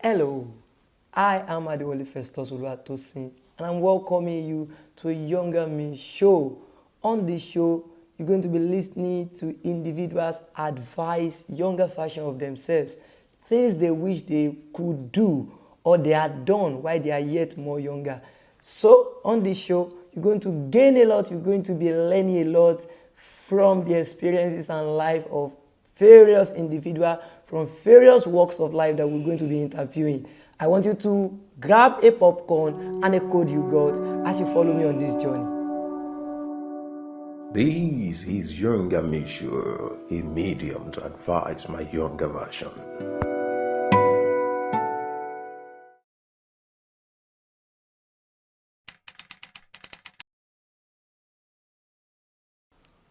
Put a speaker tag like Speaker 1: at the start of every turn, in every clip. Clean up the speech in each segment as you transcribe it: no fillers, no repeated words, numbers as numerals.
Speaker 1: Hello, I am Adewale Festus Oluwatosin, and I'm welcoming you to a Younger Me show. On this show, you're going to be listening to individuals advise younger version of themselves, things they wish they could do or they had done while they are yet more younger. So, on this show, you're going to gain a lot, you're going to be learning a lot from the experiences and life of various individuals from various walks of life that we're going to be interviewing. I want you to grab a popcorn and a code you got as you follow me on this journey.
Speaker 2: This is Younger Me Show, a medium to advise my younger version.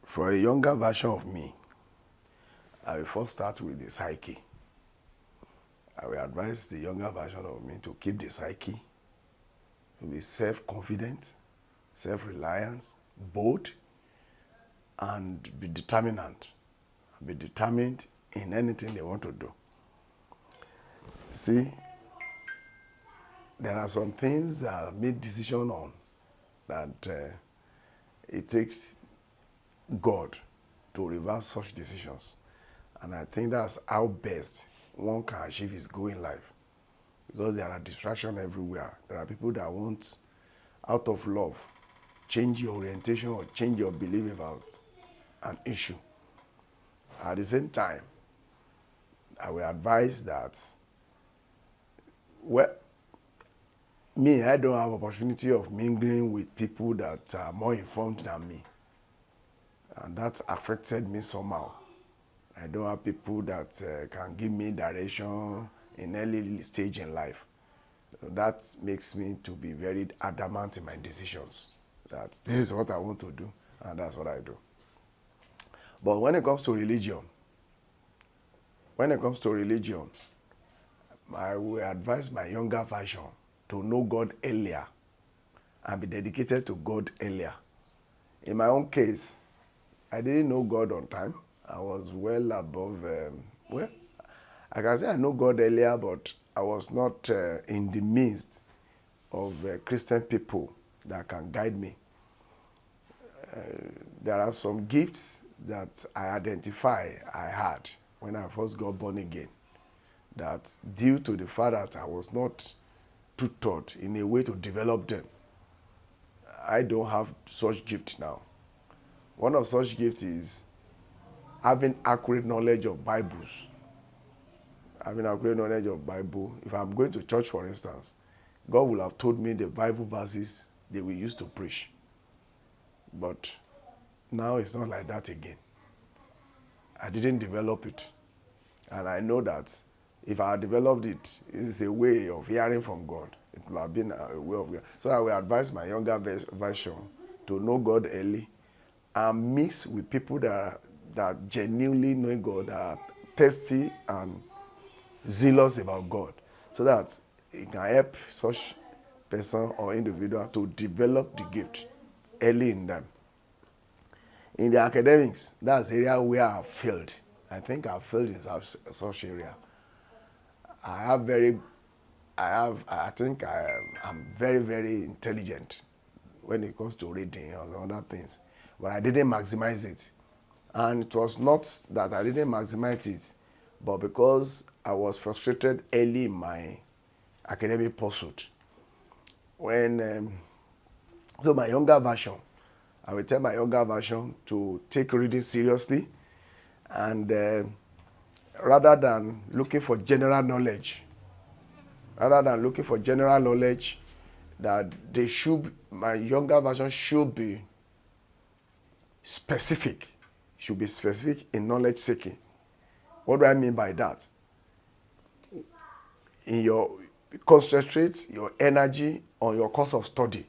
Speaker 3: For a younger version of me, I will first start with the psyche. I will advise the younger version of me to keep the psyche, to be self-confident, self-reliant, bold, and be determinant. Be determined in anything they want to do. See, there are some things that I made decision on that it takes God to reverse such decisions. And I think that's how best one can achieve his goal in life. Because there are distractions everywhere. There are people that want, out of love, change your orientation or change your belief about an issue. At the same time, I will advise that, well, me, I don't have opportunity of mingling with people that are more informed than me. And that affected me somehow. I don't have people that can give me direction in early stage in life. So that makes me to be very adamant in my decisions. That this is what I want to do, and that's what I do. But when it comes to religion, I will advise my younger version to know God earlier and be dedicated to God earlier. In my own case, I didn't know God on time. I was well above, I can say I know God earlier, but I was not in the midst of Christian people that can guide me. There are some gifts that I identify I had when I first got born again, that due to the fact that I was not tutored in a way to develop them, I don't have such gift now. One of such gifts is having accurate knowledge of Bibles. Having accurate knowledge of Bible. If I'm going to church, for instance, God will have told me the Bible verses they will use to preach. But now it's not like that again. I didn't develop it. And I know that if I had developed it, it's a way of hearing from God. It would have been a way of God. So I will advise my younger version to know God early and mix with people that genuinely know God, that are thirsty and zealous about God, so that it can help such person or individual to develop the gift early in them. In the academics, that's the area where I failed. I think I failed in such area. I think I'm very, very intelligent when it comes to reading and other things. But I didn't maximize it. And it was not that I didn't maximize it, but because I was frustrated early in my academic pursuit. So my younger version, I will tell my younger version to take reading seriously, and rather than looking for general knowledge, that my younger version should be specific. Should be specific in knowledge seeking. What do I mean by that? Concentrate your energy on your course of study,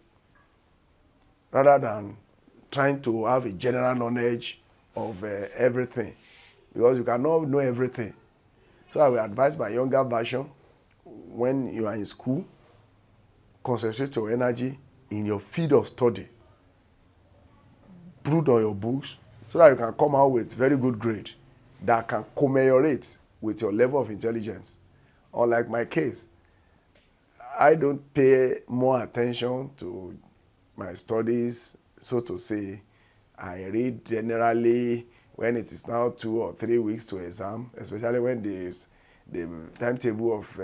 Speaker 3: rather than trying to have a general knowledge of everything, because you cannot know everything. So I will advise my younger version, when you are in school, concentrate your energy in your field of study. Brood on your books so that you can come out with very good grade that can commemorate with your level of intelligence. Unlike my case, I don't pay more attention to my studies, so to say. I read generally when it is now 2 or 3 weeks to exam, especially when the timetable of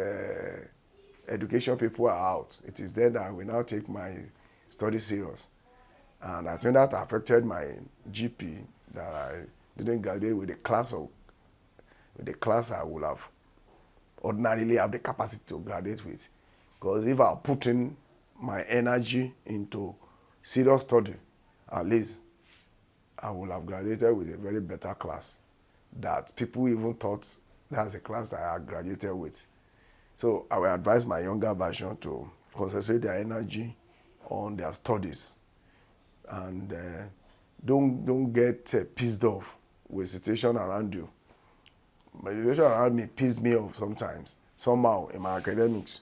Speaker 3: education people are out. It is then that I will now take my study serious. And I think that affected my GP, that I didn't graduate with the class I would have ordinarily have the capacity to graduate with. Because if I put in my energy into serious study, at least I would have graduated with a very better class that people even thought that's a class that I graduated with. So I will advise my younger version to concentrate their energy on their studies, and don't get pissed off with situation around you. My situation around me pissed me off sometimes, somehow in my academics.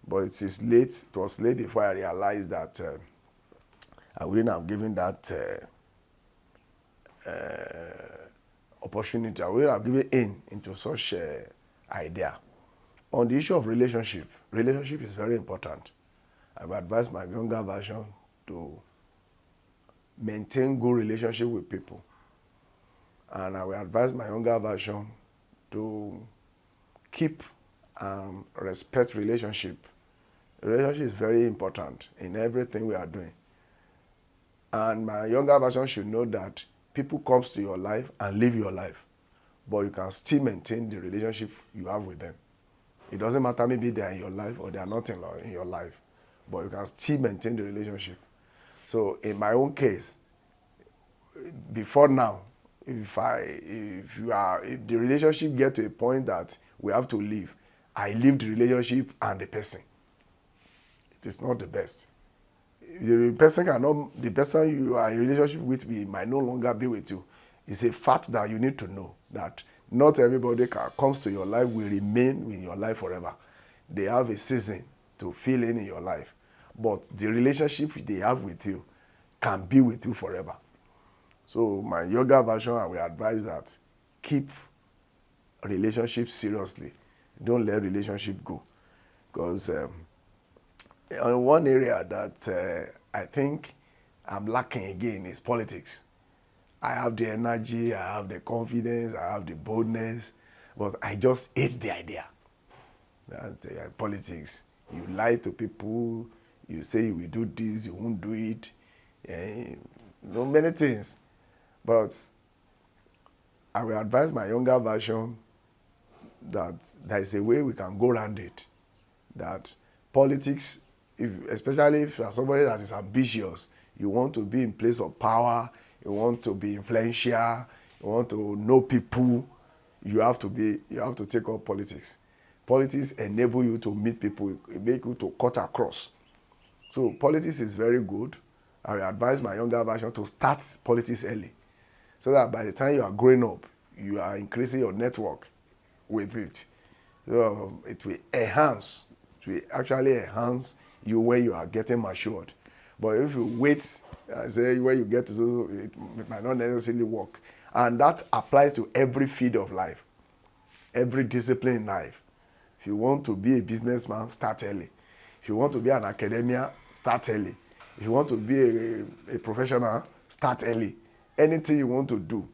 Speaker 3: But it was late before I realized that I wouldn't have given that opportunity. I wouldn't have given into such idea. On the issue of relationship is very important. I would advise my younger version to maintain good relationship with people. And I will advise my younger version to keep and respect relationship. Relationship is very important in everything we are doing. And my younger version should know that people comes to your life and live your life, but you can still maintain the relationship you have with them. It doesn't matter, maybe they are in your life or they are not in your life, but you can still maintain the relationship. So in my own case, before now, if the relationship get to a point that we have to leave, I leave the relationship and the person. It is not the best. The person you are in relationship with might no longer be with you. It's a fact that you need to know that not everybody comes to your life will remain in your life forever. They have a season to fill in your life, but the relationship they have with you can be with you forever. So my younger version, I will advise that keep relationships seriously. Don't let relationship go, because one area that I think I'm lacking again is politics. I have the energy, I have the confidence, I have the boldness, but I just hate the idea. That politics, you lie to people, you say you will do this, you won't do it, many things. But I will advise my younger version that there is a way we can go around it. That politics, especially if you are somebody that is ambitious, you want to be in place of power, you want to be influential, you want to know people, you have to take up politics. Politics enable you to meet people, make you to cut across. So politics is very good. I will advise my younger version to start politics early, so that by the time you are growing up, you are increasing your network with it. So it will actually enhance you when you are getting matured. But if you wait, say when you get to so, it might not necessarily work. And that applies to every field of life, every discipline in life. If you want to be a businessman, start early. If you want to be an academia, start early. If you want to be a professional, start early. Anything you want to do,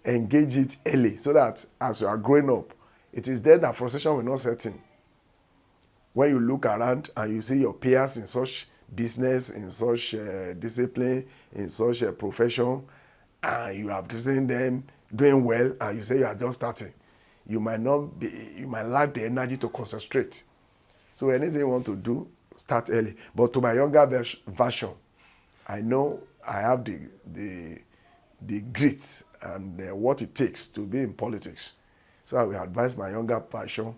Speaker 3: engage it early, so that as you are growing up, it is then that frustration will not set in. When you look around and you see your peers in such business, in such discipline, in such a profession, and you have seen them doing well, and you say you are just starting, you might lack the energy to concentrate. So anything you want to do, start early. But to my younger version, I know I have the grit and what it takes to be in politics. So I will advise my younger version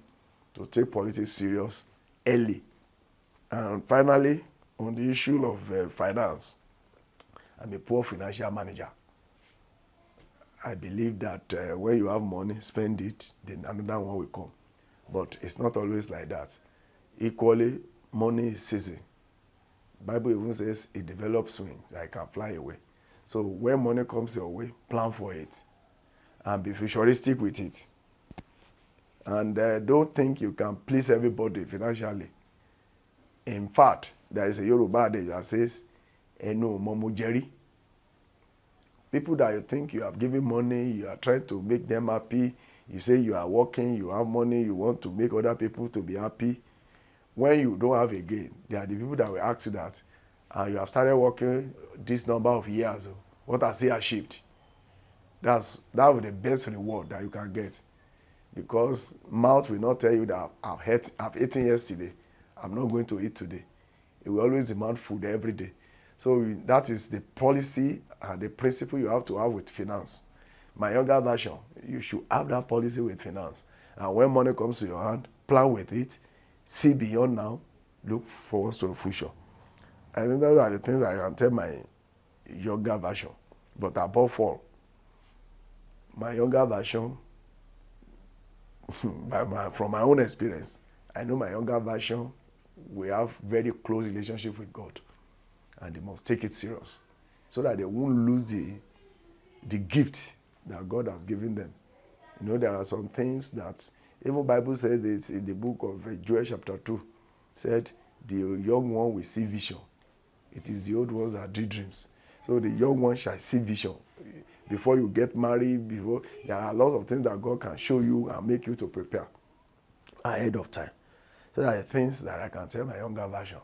Speaker 3: to take politics serious early. And finally, on the issue of finance, I'm a poor financial manager. I believe that when you have money, spend it, then another one will come. But it's not always like that. Equally, money is season. Bible even says it develops wings that it can fly away. So when money comes your way, plan for it and be futuristic with it. And don't think you can please everybody financially. In fact, there is a Yoruba adage that says, "Enu momo jeri." People that you think you have given money, you are trying to make them happy. You say you are working, you have money, you want to make other people to be happy. When you don't have again, they are the people that will ask you that, you have started working this number of years. What has he achieved? That will be the best reward that you can get. Because mouth will not tell you that I've eaten yesterday, I'm not going to eat today. It will always demand food every day. So that is the policy and the principle you have to have with finance. My younger version, you should have that policy with finance. And when money comes to your hand, plan with it, see beyond now, look forward to the future. I think those are the things I can tell my younger version. But above all, my younger version, from my own experience, I know my younger version will have very close relationship with God, and they must take it serious so that they won't lose the gift that God has given them. You know, there are some things that even Bible said it's in the book of Joel chapter 2, said the young one will see vision. It is the old ones that do dreams. So the young one shall see vision. Before you get married, there are a lot of things that God can show you and make you to prepare ahead of time. So there are things that I can tell my younger version.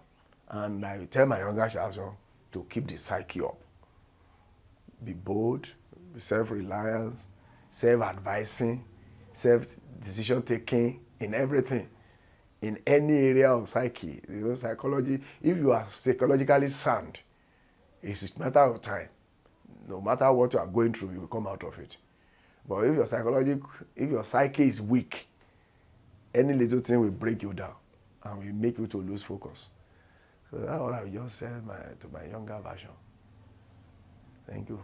Speaker 3: And I will tell my younger version to keep the psyche up. Be bold, be self-reliant, self-advising, self-decision taking in everything. In any area of psyche, psychology, if you are psychologically sound, it's a matter of time. No matter what you are going through, you will come out of it. But if your psyche is weak, any little thing will break you down and will make you to lose focus. So that's what I will just say to my younger version. Thank you.